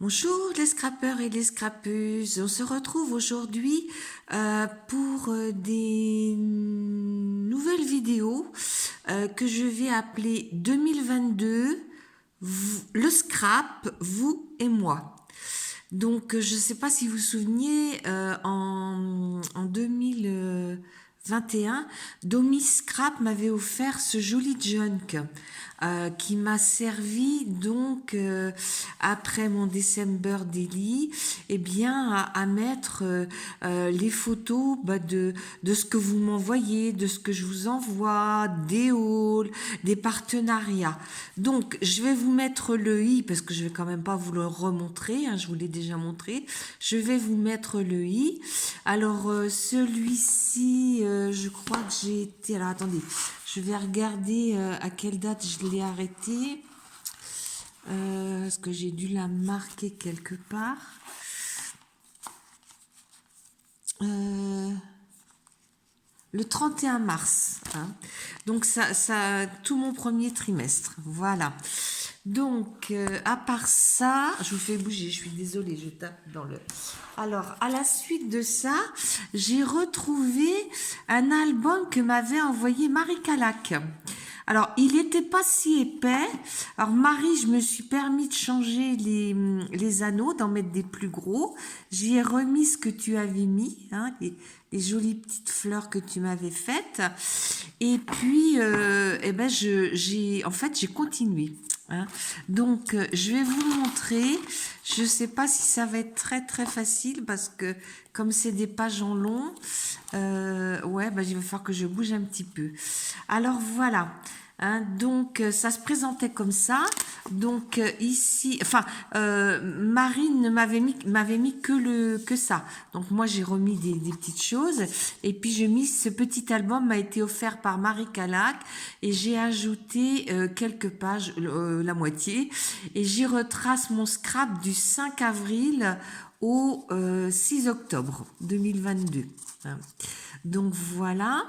Bonjour les scrappeurs et les scrappeuses, on se retrouve aujourd'hui pour des nouvelles vidéos que je vais appeler 2022, le scrap, vous et moi. Donc je ne sais pas si vous vous souvenez, en 2021, Domi Scrap m'avait offert ce joli junk qui m'a servi donc après mon December Daily, eh bien à mettre les photos de ce que vous m'envoyez, de ce que je vous envoie, des hauls, des partenariats. Donc je vais vous mettre le i parce que je vais quand même pas vous le remontrer, hein, je vous l'ai déjà montré. Je vais vous mettre le i. Alors celui-ci, je crois que j'ai été. Alors attendez, je vais regarder à quelle date je l'ai arrêté. Est-ce que j'ai dû la marquer quelque part? Le 31 mars. Hein. Donc ça, tout mon premier trimestre. Voilà. Donc, à part ça, je vous fais bouger, je suis désolée, je tape dans le... Alors, à la suite de ça, j'ai retrouvé un album que m'avait envoyé Marie Calac. Alors, il n'était pas si épais. Alors, Marie, je me suis permis de changer les anneaux, d'en mettre des plus gros. J'y ai remis ce que tu avais mis, hein, les jolies petites fleurs que tu m'avais faites. Et puis, eh ben, j'ai continué. Hein. Donc, je vais vous montrer. Je ne sais pas si ça va être très très facile parce que comme c'est des pages en long, ouais, bah, il va falloir que je bouge un petit peu. Alors voilà. Hein, donc ça se présentait comme ça. Donc ici, enfin, Marine m'avait mis que ça. Donc moi j'ai remis des petites choses. Et puis j'ai mis ce petit album m'a été offert par Marie Calac et j'ai ajouté quelques pages, la moitié. Et j'y retrace mon scrap du 5 avril au 6 octobre 2022. Hein. Donc voilà.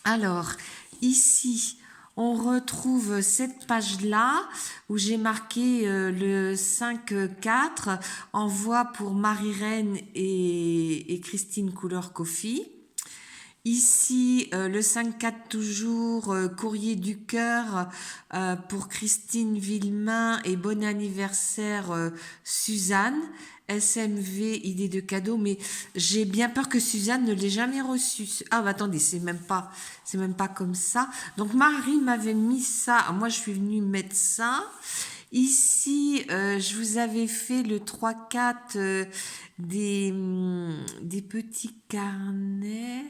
Alors ici on retrouve cette page-là où j'ai marqué le 5-4, envoi pour Marie-Reine et Christine Couleur Coffee. Ici, le 5-4 toujours, courrier du cœur pour Christine Villemain et bon anniversaire Suzanne. SMV, idée de cadeau, mais j'ai bien peur que Suzanne ne l'ait jamais reçu. Ah, bah attendez, c'est même pas comme ça. Donc Marie m'avait mis ça. Moi, je suis venue mettre ça. Ici, je vous avais fait le 3-4 des petits carnets.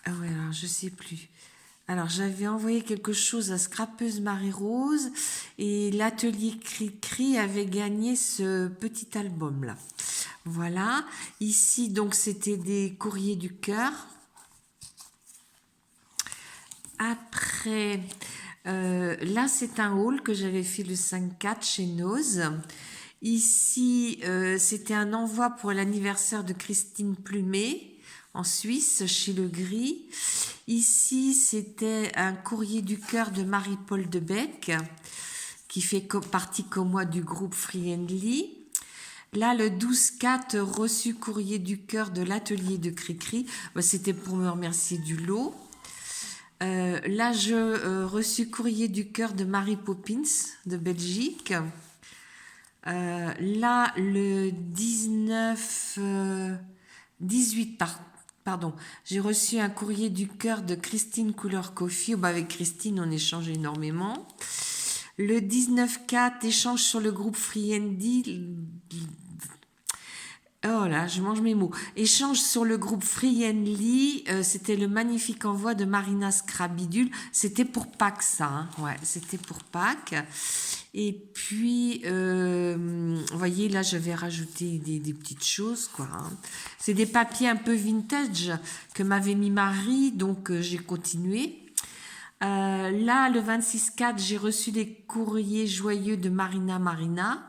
Ah ouais, alors je sais plus. Alors j'avais envoyé quelque chose à Scrapeuse Marie-Rose et l'atelier Cri-Cri avait gagné ce petit album-là. Voilà. Ici, donc, c'était des courriers du cœur. Après, là, c'est un haul que j'avais fait le 5-4 chez Nose. Ici, c'était un envoi pour l'anniversaire de Christine Plumet en Suisse, chez Le Gris. Ici, c'était un courrier du cœur de Marie-Paul Debec, qui fait partie comme moi du groupe Friendly. Là, le 12-4, reçu courrier du cœur de l'atelier de Cricri. C'était pour me remercier du lot. Là, je reçu courrier du cœur de Mary Poppins de Belgique. Là, le 19, 18, pardon, j'ai reçu un courrier du cœur de Christine Couleur Coffee. Avec Christine, on échange énormément. Le 19-4, échange sur le groupe Friendly. Oh là, je mange mes mots. Échange sur le groupe Friendly, c'était le magnifique envoi de Marina Scrabidule. C'était pour Pâques, ça. Hein. Ouais, c'était pour Pâques. Et puis, vous voyez, là, j'avais rajouté des petites choses, quoi. Hein. C'est des papiers un peu vintage que m'avait mis Marie, donc j'ai continué. Là, le 26-4, j'ai reçu les courriers joyeux de Marina.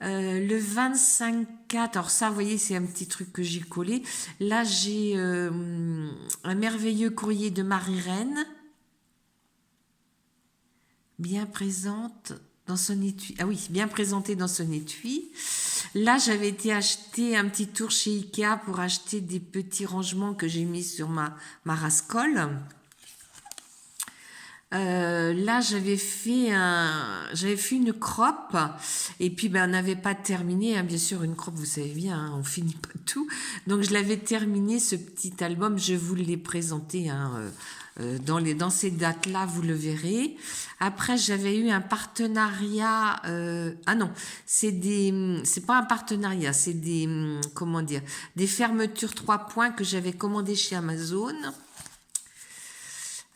Le 25-4, alors ça, vous voyez, c'est un petit truc que j'ai collé. Là, j'ai un merveilleux courrier de Marie-Reine. bien présente dans son étui. Ah oui, bien présentée dans son étui. Là, j'avais été acheter un petit tour chez Ikea pour acheter des petits rangements que j'ai mis sur ma rascole. Là, j'avais fait une croppe et puis on n'avait pas terminé. Hein, bien sûr, une croppe, vous savez bien, hein, on finit pas tout. Donc, je l'avais terminé ce petit album. Je vous l'ai présenté dans ces dates-là, vous le verrez. Après, j'avais eu un partenariat. Ah non, c'est pas un partenariat, c'est comment dire, des fermetures 3 points que j'avais commandées chez Amazon.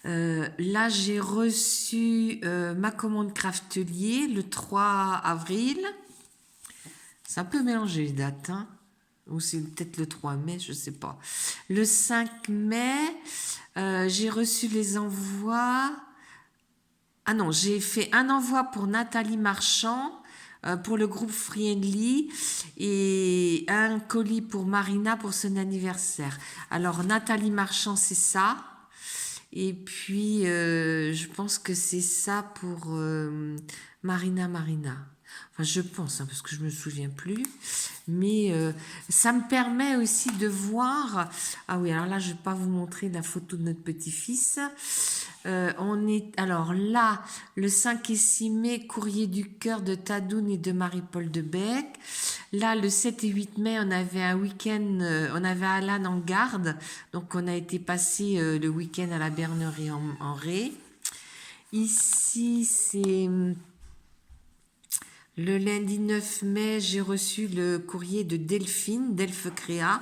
Là, j'ai reçu ma commande Craftelier le 3 avril. C'est un peu mélangé les dates, hein, ou c'est peut-être le 3 mai, je ne sais pas. Le 5 mai, j'ai reçu les envois. Ah non, j'ai fait un envoi pour Nathalie Marchand, pour le groupe Friendly, et un colis pour Marina pour son anniversaire. Alors, Nathalie Marchand, c'est ça. Et puis, je pense que c'est ça pour Marina. Enfin, je pense, hein, parce que je me souviens plus. Mais ça me permet aussi de voir... Ah oui, alors là, je vais pas vous montrer la photo de notre petit-fils. Alors là, le 5 et 6 mai, courrier du cœur de Tadoun et de Marie-Paul Debec. Là, le 7 et 8 mai, on avait un week-end, on avait Alan en garde. Donc, on a été passer le week-end à la Bernerie en Ré. Ici, c'est le lundi 9 mai, j'ai reçu le courrier de Delphine, Delphes Créa,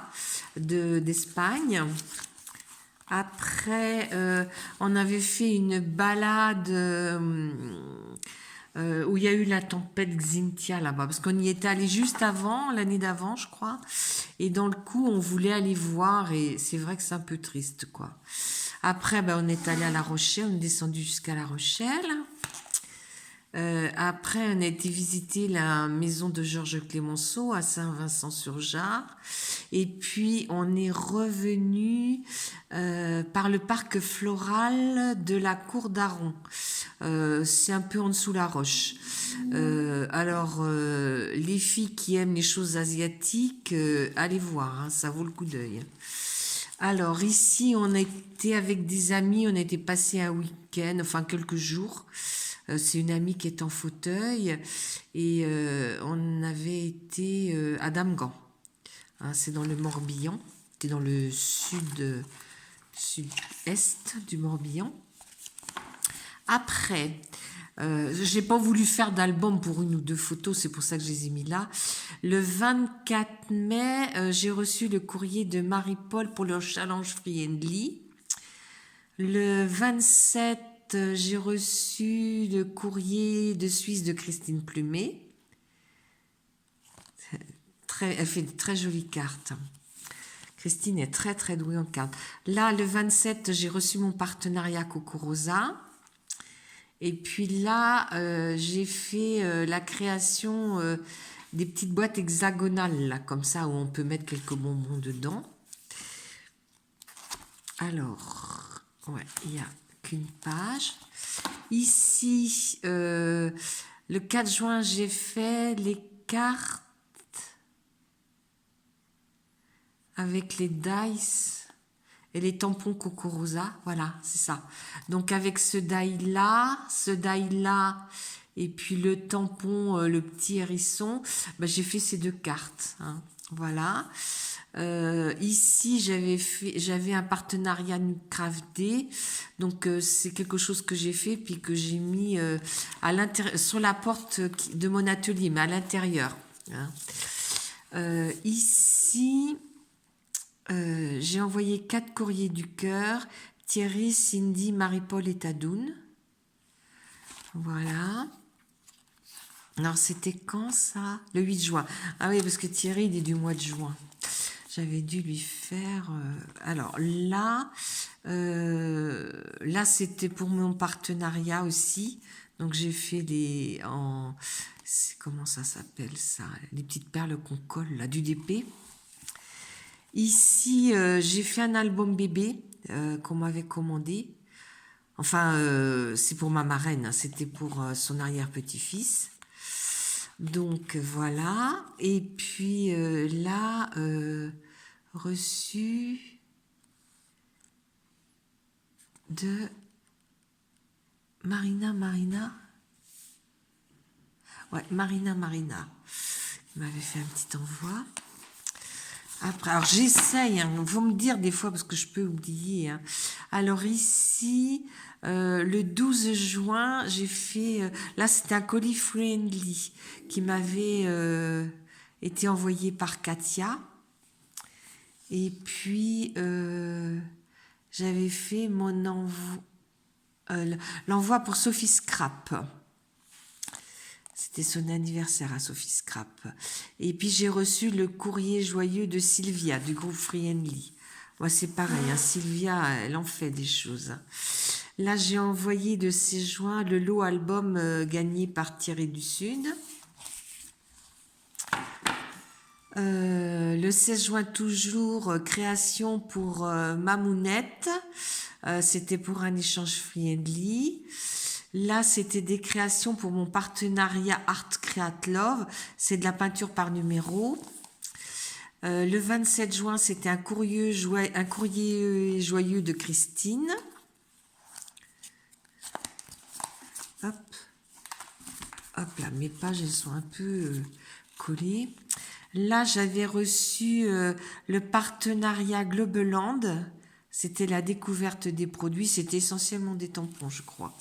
d'Espagne. Après, on avait fait une balade où il y a eu la tempête Xynthia là-bas, parce qu'on y était allé juste avant, l'année d'avant, je crois. Et dans le coup, on voulait aller voir, et c'est vrai que c'est un peu triste, quoi. Après, on est allé à La Rochelle, on est descendu jusqu'à La Rochelle. Après, on a été visiter la maison de Georges Clémenceau à Saint-Vincent-sur-Jard. Et puis, on est revenu par le parc floral de la Cour d'Aron. C'est un peu en dessous la roche. Alors, les filles qui aiment les choses asiatiques, allez voir, hein, ça vaut le coup d'œil. Alors, ici, on était avec des amis, on a été passer un week-end, enfin quelques jours. C'est une amie qui est en fauteuil et on avait été à Damgand. Hein, c'est dans le Morbihan, c'est dans le sud-est du Morbihan. Après, je n'ai pas voulu faire d'album pour une ou deux photos, c'est pour ça que je les ai mis là. Le 24 mai, j'ai reçu le courrier de Marie-Paul pour leur challenge Friendly. Le 27, j'ai reçu le courrier de Suisse de Christine Plumet. Elle fait de très jolies cartes. Christine est très très douée en cartes. Là, le 27, j'ai reçu mon partenariat Coco Rosa. Et puis là, j'ai fait la création des petites boîtes hexagonales, là, comme ça, où on peut mettre quelques bonbons dedans. Alors, ouais, il n'y a qu'une page. Ici, le 4 juin, j'ai fait les cartes avec les dice et les tampons Coco Rosa. Voilà, c'est ça. Donc, avec ce die-là, et puis le tampon, le petit hérisson, j'ai fait ces deux cartes. Hein. Voilà. Ici, j'avais un partenariat Craft Day, donc c'est quelque chose que j'ai fait puis que j'ai mis à l'intérieur, sur la porte de mon atelier, mais à l'intérieur. Hein. Ici, j'ai envoyé 4 courriers du cœur, Thierry, Cindy, Marie-Paul et Tadoun. Voilà. Alors, c'était quand ça? Le 8 juin. Ah oui, parce que Thierry, il est du mois de juin. J'avais dû lui faire... Alors là, c'était pour mon partenariat aussi. Donc, j'ai fait comment ça s'appelle ça? Les petites perles qu'on colle, là, du DP. Ici, j'ai fait un album bébé qu'on m'avait commandé. Enfin, c'est pour ma marraine, hein, c'était pour son arrière-petit-fils. Donc voilà. Et puis là, reçu de Marina. Ouais, Marina. Il m'avait fait un petit envoi. Après, alors j'essaye, hein, faut me dire des fois parce que je peux oublier. Hein. Alors ici, le 12 juin, j'ai fait... là, c'était un colis friendly qui m'avait été envoyé par Katia. Et puis, j'avais fait mon envoi, l'envoi pour Sophie Scrap. C'était son anniversaire à Sophie Scrap. Et puis j'ai reçu le courrier joyeux de Sylvia du groupe Friendly. Moi c'est pareil, hein, Sylvia, elle en fait des choses. Là j'ai envoyé de ses joints le lot album gagné par Thierry du Sud. Le 16 juin toujours, création pour Mamounette. C'était pour un échange Friendly. Là, c'était des créations pour mon partenariat Art Create Love. C'est de la peinture par numéro. Le 27 juin, c'était un courrier joyeux de Christine. Hop. Hop là, mes pages, elles sont un peu collées. Là, j'avais reçu le partenariat Globeland. C'était la découverte des produits. C'était essentiellement des tampons, je crois.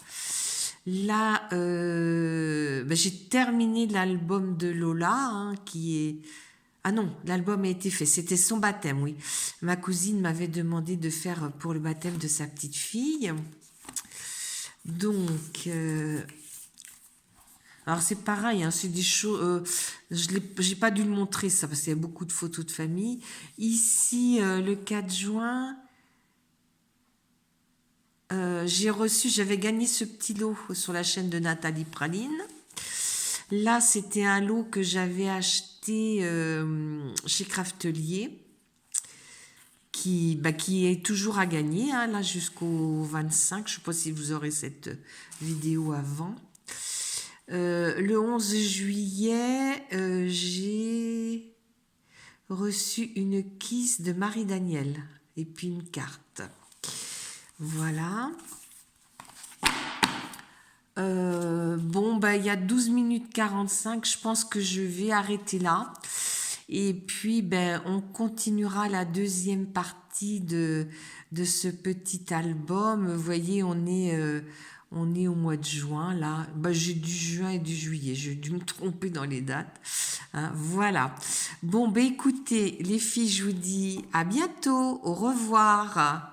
Là, j'ai terminé l'album de Lola, hein, qui est... Ah non, l'album a été fait, c'était son baptême, oui. Ma cousine m'avait demandé de faire pour le baptême de sa petite fille. Donc, alors c'est pareil, hein, c'est des choses... j'ai pas dû le montrer ça, parce qu'il y a beaucoup de photos de famille. Ici, le 4 juin... j'avais gagné ce petit lot sur la chaîne de Nathalie Praline. Là, c'était un lot que j'avais acheté chez Craftelier, qui est toujours à gagner, hein, là jusqu'au 25. Je ne sais pas si vous aurez cette vidéo avant. Le 11 juillet, j'ai reçu une kiss de Marie-Danielle et puis une carte. Voilà. Il y a 12 minutes 45, je pense que je vais arrêter là. Et puis, on continuera la deuxième partie de ce petit album. Vous voyez, on est au mois de juin, là. J'ai du juin et du juillet. J'ai dû me tromper dans les dates. Hein, voilà. Bon, écoutez, les filles, je vous dis à bientôt. Au revoir.